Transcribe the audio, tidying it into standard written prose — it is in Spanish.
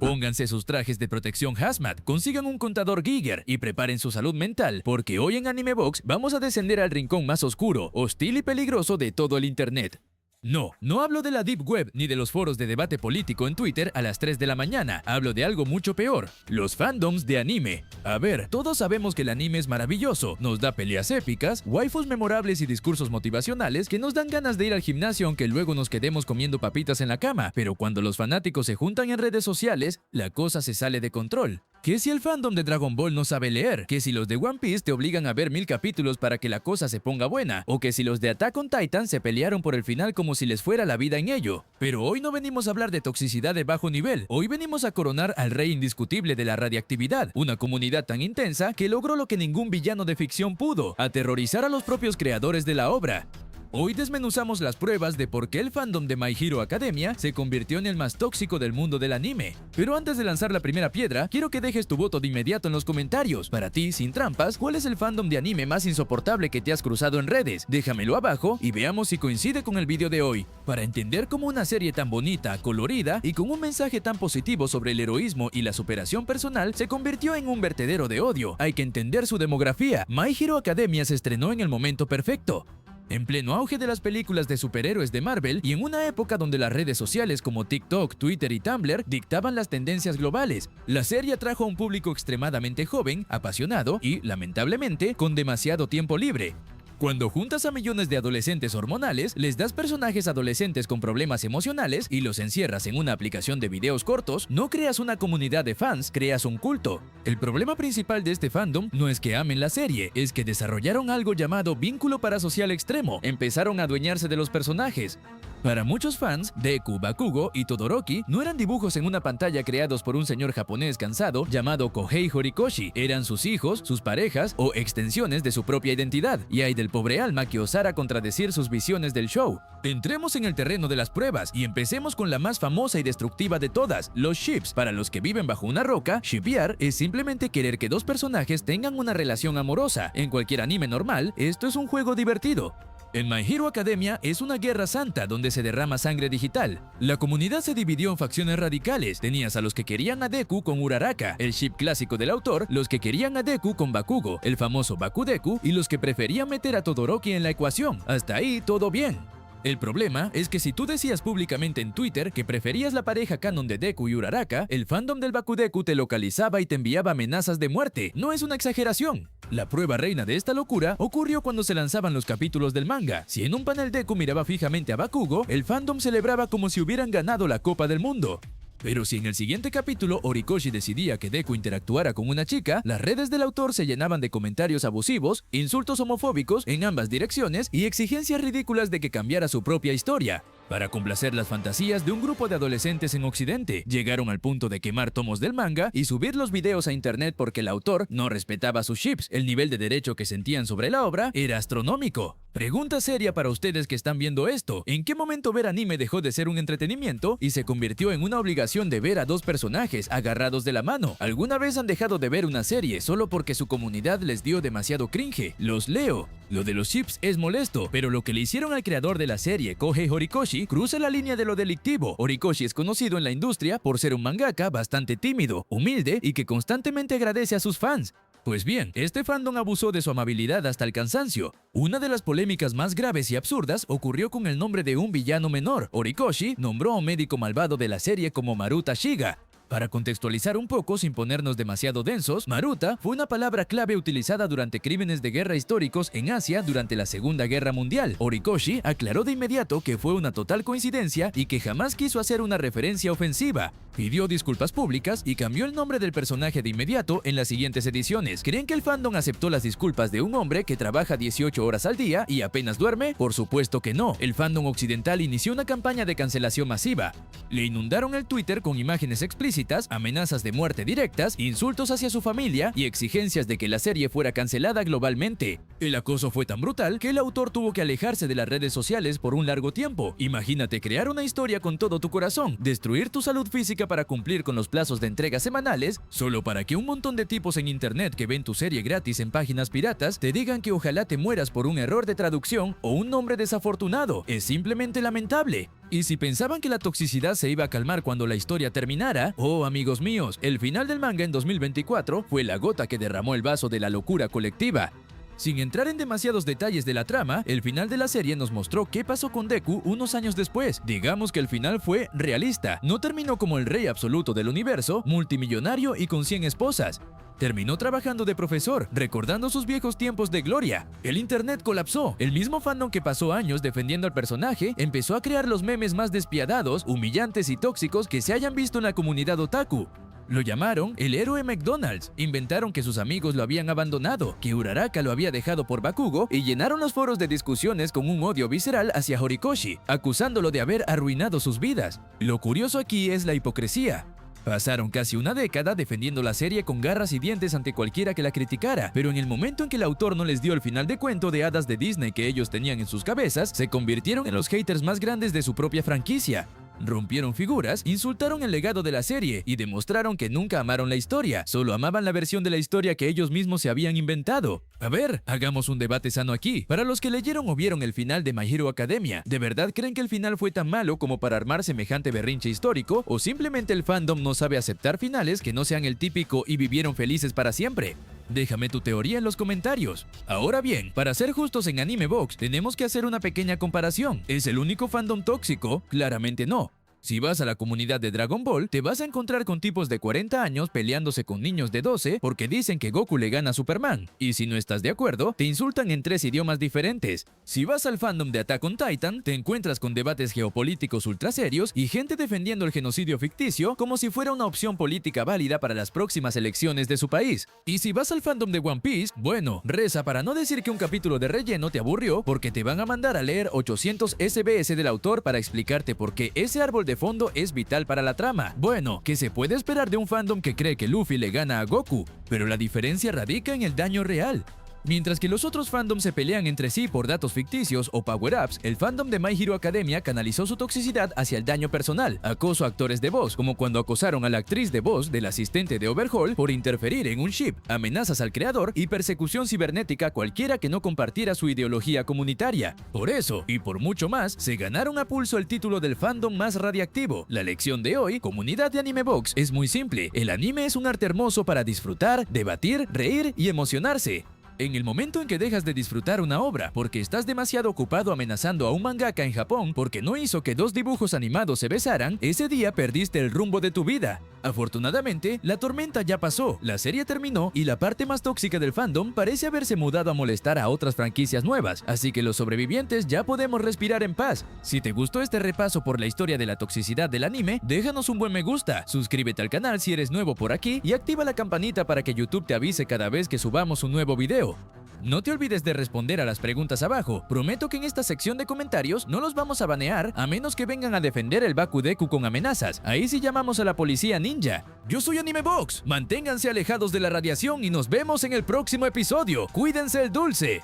Pónganse sus trajes de protección hazmat, consigan un contador Geiger y preparen su salud mental, porque hoy en AnimeVox vamos a descender al rincón más oscuro, hostil y peligroso de todo el internet. No hablo de la Deep Web ni de los foros de debate político en Twitter a las 3 de la mañana, hablo de algo mucho peor, los fandoms de anime. A ver, todos sabemos que el anime es maravilloso, nos da peleas épicas, waifus memorables y discursos motivacionales que nos dan ganas de ir al gimnasio aunque luego nos quedemos comiendo papitas en la cama, pero cuando los fanáticos se juntan en redes sociales, la cosa se sale de control. ¿Qué si el fandom de Dragon Ball no sabe leer? ¿Qué si los de One Piece te obligan a ver 1000 capítulos para que la cosa se ponga buena? ¿O que si los de Attack on Titan se pelearon por el final como si les fuera la vida en ello? Pero hoy no venimos a hablar de toxicidad de bajo nivel, hoy venimos a coronar al rey indiscutible de la radiactividad, una comunidad tan intensa que logró lo que ningún villano de ficción pudo, aterrorizar a los propios creadores de la obra. Hoy desmenuzamos las pruebas de por qué el fandom de My Hero Academia se convirtió en el más tóxico del mundo del anime. Pero antes de lanzar la primera piedra, quiero que dejes tu voto de inmediato en los comentarios. Para ti, sin trampas, ¿cuál es el fandom de anime más insoportable que te has cruzado en redes? Déjamelo abajo y veamos si coincide con el vídeo de hoy. Para entender cómo una serie tan bonita, colorida y con un mensaje tan positivo sobre el heroísmo y la superación personal se convirtió en un vertedero de odio, hay que entender su demografía. My Hero Academia se estrenó en el momento perfecto, en pleno auge de las películas de superhéroes de Marvel y en una época donde las redes sociales como TikTok, Twitter y Tumblr dictaban las tendencias globales. La serie atrajo a un público extremadamente joven, apasionado y, lamentablemente, con demasiado tiempo libre. Cuando juntas a millones de adolescentes hormonales, les das personajes adolescentes con problemas emocionales y los encierras en una aplicación de videos cortos, no creas una comunidad de fans, creas un culto. El problema principal de este fandom no es que amen la serie, es que desarrollaron algo llamado vínculo parasocial extremo, empezaron a adueñarse de los personajes. Para muchos fans, Deku, Bakugo y Todoroki no eran dibujos en una pantalla creados por un señor japonés cansado llamado Kohei Horikoshi, eran sus hijos, sus parejas o extensiones de su propia identidad, y hay del pobre alma que osara contradecir sus visiones del show. Entremos en el terreno de las pruebas y empecemos con la más famosa y destructiva de todas, los ships. Para los que viven bajo una roca, shippear es simplemente querer que dos personajes tengan una relación amorosa. En cualquier anime normal, esto es un juego divertido. En My Hero Academia es una guerra santa donde se derrama sangre digital. La comunidad se dividió en facciones radicales. Tenías a los que querían a Deku con Uraraka, el ship clásico del autor, los que querían a Deku con Bakugo, el famoso Bakudeku, y los que preferían meter a Todoroki en la ecuación. Hasta ahí todo bien. El problema es que si tú decías públicamente en Twitter que preferías la pareja canon de Deku y Uraraka, el fandom del Bakudeku te localizaba y te enviaba amenazas de muerte. No es una exageración. La prueba reina de esta locura ocurrió cuando se lanzaban los capítulos del manga. Si en un panel Deku miraba fijamente a Bakugo, el fandom celebraba como si hubieran ganado la Copa del Mundo. Pero si en el siguiente capítulo Horikoshi decidía que Deku interactuara con una chica, las redes del autor se llenaban de comentarios abusivos, insultos homofóbicos en ambas direcciones y exigencias ridículas de que cambiara su propia historia. Para complacer las fantasías de un grupo de adolescentes en Occidente, llegaron al punto de quemar tomos del manga y subir los videos a internet porque el autor no respetaba sus ships. El nivel de derecho que sentían sobre la obra era astronómico. Pregunta seria para ustedes que están viendo esto: ¿en qué momento ver anime dejó de ser un entretenimiento y se convirtió en una obligación de ver a dos personajes agarrados de la mano? ¿Alguna vez han dejado de ver una serie solo porque su comunidad les dio demasiado cringe? Los leo. Lo de los ships es molesto, pero lo que le hicieron al creador de la serie, Kohei Horikoshi, cruza la línea de lo delictivo. Horikoshi es conocido en la industria por ser un mangaka bastante tímido, humilde y que constantemente agradece a sus fans. Pues bien, este fandom abusó de su amabilidad hasta el cansancio. Una de las polémicas más graves y absurdas ocurrió con el nombre de un villano menor. Horikoshi nombró a un médico malvado de la serie como Maruta Shiga. Para contextualizar un poco sin ponernos demasiado densos, Maruta fue una palabra clave utilizada durante crímenes de guerra históricos en Asia durante la Segunda Guerra Mundial. Horikoshi aclaró de inmediato que fue una total coincidencia y que jamás quiso hacer una referencia ofensiva. Pidió disculpas públicas y cambió el nombre del personaje de inmediato en las siguientes ediciones. ¿Creen que el fandom aceptó las disculpas de un hombre que trabaja 18 horas al día y apenas duerme? Por supuesto que no. El fandom occidental inició una campaña de cancelación masiva. Le inundaron el Twitter con imágenes explícitas, amenazas de muerte directas, insultos hacia su familia y exigencias de que la serie fuera cancelada globalmente. El acoso fue tan brutal que el autor tuvo que alejarse de las redes sociales por un largo tiempo. Imagínate crear una historia con todo tu corazón, destruir tu salud física tóxica para cumplir con los plazos de entrega semanales, solo para que un montón de tipos en internet que ven tu serie gratis en páginas piratas te digan que ojalá te mueras por un error de traducción o un nombre desafortunado. Es simplemente lamentable. Y si pensaban que la toxicidad se iba a calmar cuando la historia terminara, oh amigos míos, el final del manga en 2024 fue la gota que derramó el vaso de la locura colectiva. Sin entrar en demasiados detalles de la trama, el final de la serie nos mostró qué pasó con Deku unos años después. Digamos que el final fue realista. No terminó como el rey absoluto del universo, multimillonario y con 100 esposas. Terminó trabajando de profesor, recordando sus viejos tiempos de gloria. El internet colapsó. El mismo fandom que pasó años defendiendo al personaje empezó a crear los memes más despiadados, humillantes y tóxicos que se hayan visto en la comunidad otaku. Lo llamaron el héroe McDonald's, inventaron que sus amigos lo habían abandonado, que Uraraka lo había dejado por Bakugo y llenaron los foros de discusiones con un odio visceral hacia Horikoshi, acusándolo de haber arruinado sus vidas. Lo curioso aquí es la hipocresía. Pasaron casi una década defendiendo la serie con garras y dientes ante cualquiera que la criticara, pero en el momento en que el autor no les dio el final de cuento de hadas de Disney que ellos tenían en sus cabezas, se convirtieron en los haters más grandes de su propia franquicia. Rompieron figuras, insultaron el legado de la serie y demostraron que nunca amaron la historia, solo amaban la versión de la historia que ellos mismos se habían inventado. A ver, hagamos un debate sano aquí. Para los que leyeron o vieron el final de My Hero Academia, ¿de verdad creen que el final fue tan malo como para armar semejante berrinche histórico? ¿O simplemente el fandom no sabe aceptar finales que no sean el típico y vivieron felices para siempre? Déjame tu teoría en los comentarios. Ahora bien, para ser justos en AnimeVox, tenemos que hacer una pequeña comparación. ¿Es el único fandom tóxico? Claramente no. Si vas a la comunidad de Dragon Ball, te vas a encontrar con tipos de 40 años peleándose con niños de 12 porque dicen que Goku le gana a Superman. Y si no estás de acuerdo, te insultan en 3 idiomas diferentes. Si vas al fandom de Attack on Titan, te encuentras con debates geopolíticos ultra serios y gente defendiendo el genocidio ficticio como si fuera una opción política válida para las próximas elecciones de su país. Y si vas al fandom de One Piece, bueno, reza para no decir que un capítulo de relleno te aburrió porque te van a mandar a leer 800 SBS del autor para explicarte por qué ese árbol de fondo es vital para la trama. Bueno, ¿qué se puede esperar de un fandom que cree que Luffy le gana a Goku? Pero la diferencia radica en el daño real. Mientras que los otros fandoms se pelean entre sí por datos ficticios o power-ups, el fandom de My Hero Academia canalizó su toxicidad hacia el daño personal, acoso a actores de voz, como cuando acosaron a la actriz de voz del asistente de Overhaul por interferir en un ship, amenazas al creador y persecución cibernética a cualquiera que no compartiera su ideología comunitaria. Por eso, y por mucho más, se ganaron a pulso el título del fandom más radiactivo. La lección de hoy, comunidad de AnimeVox, es muy simple. El anime es un arte hermoso para disfrutar, debatir, reír y emocionarse. En el momento en que dejas de disfrutar una obra porque estás demasiado ocupado amenazando a un mangaka en Japón porque no hizo que 2 dibujos animados se besaran, ese día perdiste el rumbo de tu vida. Afortunadamente, la tormenta ya pasó, la serie terminó y la parte más tóxica del fandom parece haberse mudado a molestar a otras franquicias nuevas, así que los sobrevivientes ya podemos respirar en paz. Si te gustó este repaso por la historia de la toxicidad del anime, déjanos un buen me gusta, suscríbete al canal si eres nuevo por aquí y activa la campanita para que YouTube te avise cada vez que subamos un nuevo video. No te olvides de responder a las preguntas abajo. Prometo que en esta sección de comentarios no los vamos a banear a menos que vengan a defender el Bakudeku con amenazas. Ahí sí llamamos a la policía ninja. Yo soy AnimeVox. Manténganse alejados de la radiación y nos vemos en el próximo episodio. Cuídense el dulce.